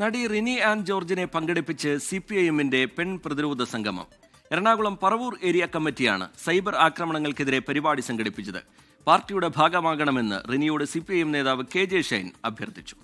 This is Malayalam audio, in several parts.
നടി റിനി ആൻ ജോർജിനെ പങ്കെടുപ്പിച്ച് CPIM-ന്റെ പെൺ പ്രതിരോധ സംഗമം. എറണാകുളം പറവൂർ ഏരിയ കമ്മിറ്റിയാണ് സൈബർ ആക്രമണങ്ങൾക്കെതിരെ പരിപാടി സംഘടിപ്പിച്ചത്. പാർട്ടിയുടെ ഭാഗമാകണമെന്ന് റിനിയോട് CPIM നേതാവ് KJ ഷൈൻ അഭ്യർത്ഥിച്ചു.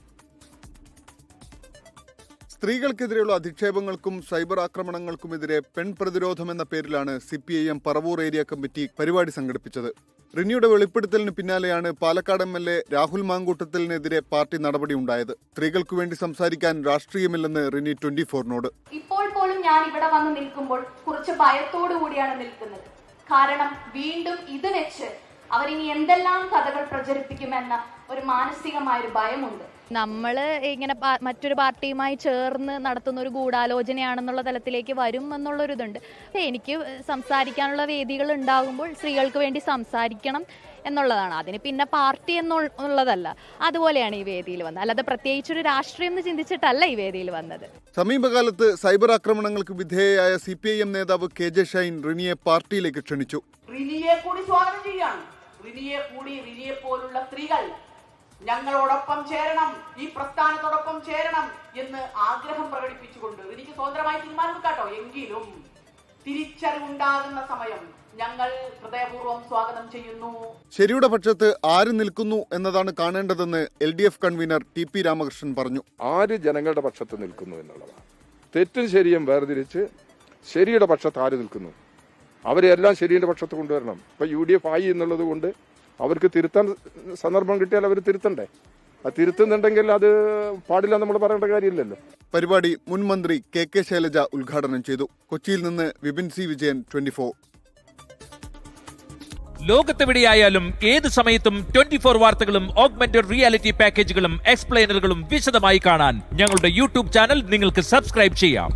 സ്ത്രീകൾക്കെതിരെയുള്ള അധിക്ഷേപങ്ങൾക്കും സൈബർ ആക്രമണങ്ങൾക്കുമെതിരെ പെൺപ്രതിരോധം എന്ന പേരിലാണ് CPIM പറവൂർ ഏരിയ കമ്മിറ്റി പരിപാടി സംഘടിപ്പിച്ചത്. റിനിയുടെ വെളിപ്പെടുത്തലിന് പിന്നാലെയാണ് പാലക്കാട് MLA രാഹുൽ മാങ്കൂട്ടത്തിനെതിരെ പാർട്ടി നടപടിയുണ്ടായത്. സ്ത്രീകൾക്കു വേണ്ടി സംസാരിക്കാൻ രാഷ്ട്രീയമില്ലെന്ന് റിനി 24-നോട്. ഇപ്പോൾ പോലും ഞാൻ ഇവിടെ വന്ന് നിൽക്കുമ്പോൾ കുറച്ച് ഭയത്തോടു കൂടിയാണ് നിൽക്കുന്നത്. കാരണം വീണ്ടും ഇത് വെച്ച് അവരിനി എന്തെല്ലാം കഥകൾ പ്രചരിപ്പിക്കുമെന്ന ഒരു മാനസികമായൊരു ഭയമുണ്ട്. നമ്മൾ ഇങ്ങനെ മറ്റൊരു പാർട്ടിയുമായി ചേർന്ന് നടത്തുന്ന ഒരു ഗൂഢാലോചനയാണെന്നുള്ള തലത്തിലേക്ക് വരും എന്നുള്ളൊരിതുണ്ട്. എനിക്ക് സംസാരിക്കാനുള്ള വേദികൾ ഉണ്ടാകുമ്പോൾ സ്ത്രീകൾക്ക് വേണ്ടി സംസാരിക്കണം എന്നുള്ളതാണ്. അതിന് പിന്നെ പാർട്ടി എന്നുള്ളതല്ല. അതുപോലെയാണ് ഈ വേദിയിൽ വന്നത്. അല്ലാതെ പ്രത്യേകിച്ചൊരു രാഷ്ട്രീയം എന്ന് ചിന്തിച്ചിട്ടല്ല ഈ വേദിയിൽ വന്നത്. സമീപകാലത്ത് സൈബർ ആക്രമണങ്ങൾക്ക് വിധേയയായ CPIM നേതാവ് KJ ഷൈൻ റിനിയെ പാർട്ടിയിലേക്ക് ക്ഷണിച്ചു. റിനിയെ കൂടി സ്വാഗതം ചെയ്യാണ്. റിനിയെ പോലുള്ള സ്ത്രീകൾ ഞങ്ങളോടൊപ്പം ചേരണം, ഈ പ്രസ്ഥാനത്തോടൊപ്പം ചേരണം എന്ന് ആഗ്രഹം പ്രകടിപ്പിച്ചുകൊണ്ട് എനിക്ക് സ്വതന്ത്രമായി തീരുമാനമെടുക്കാട്ടോ. എങ്കിലും തിരിച്ചറിവുണ്ടാകുന്ന സമയം ഞങ്ങൾ ഹൃദയപൂർവ്വം സ്വാഗതം ചെയ്യുന്നു. ശരിയുടെ പക്ഷത്ത് ആര് നിൽക്കുന്നു എന്നതാണ് കാണേണ്ടതെന്ന് LDF കൺവീനർ TP രാമകൃഷ്ണൻ പറഞ്ഞു. ആര് ജനങ്ങളുടെ പക്ഷത്ത് നിൽക്കുന്നു എന്നുള്ളതാണ്. തെറ്റും ശരിയും വേർതിരിച്ച് ശരിയുടെ പക്ഷത്ത് ആര് നിൽക്കുന്നു അവരെല്ലാം ശരിയുടെ പക്ഷത്ത് കൊണ്ടുവരണം. ഇപ്പൊ UDF ആയി എന്നുള്ളത് കൊണ്ട് അവർക്ക് തിരുത്താൻ സന്ദർഭം കിട്ടിയാൽ അവർ തിരുത്തണ്ടേ. അത് തിരുത്തുന്നുണ്ടെങ്കിൽ അത് പാടില്ല നമ്മൾ പറയേണ്ട കാര്യമില്ലല്ലോ. പരിപാടി മുൻ മന്ത്രി KK ശൈലജ ഉദ്ഘാടനം ചെയ്തു. കൊച്ചിയിൽ നിന്ന് വിപിൻ C വിജയൻ 24. ലോകത്തെവിടെയായാലും ഏത് സമയത്തും 24 വാർത്തകളും ഓഗ്മെന്റഡ് റിയാലിറ്റി പാക്കേജുകളും എക്സ്പ്ലെയിനറുകളും വിശദമായി കാണാൻ ഞങ്ങളുടെ YouTube ചാനൽ നിങ്ങൾക്ക് സബ്സ്ക്രൈബ് ചെയ്യാം.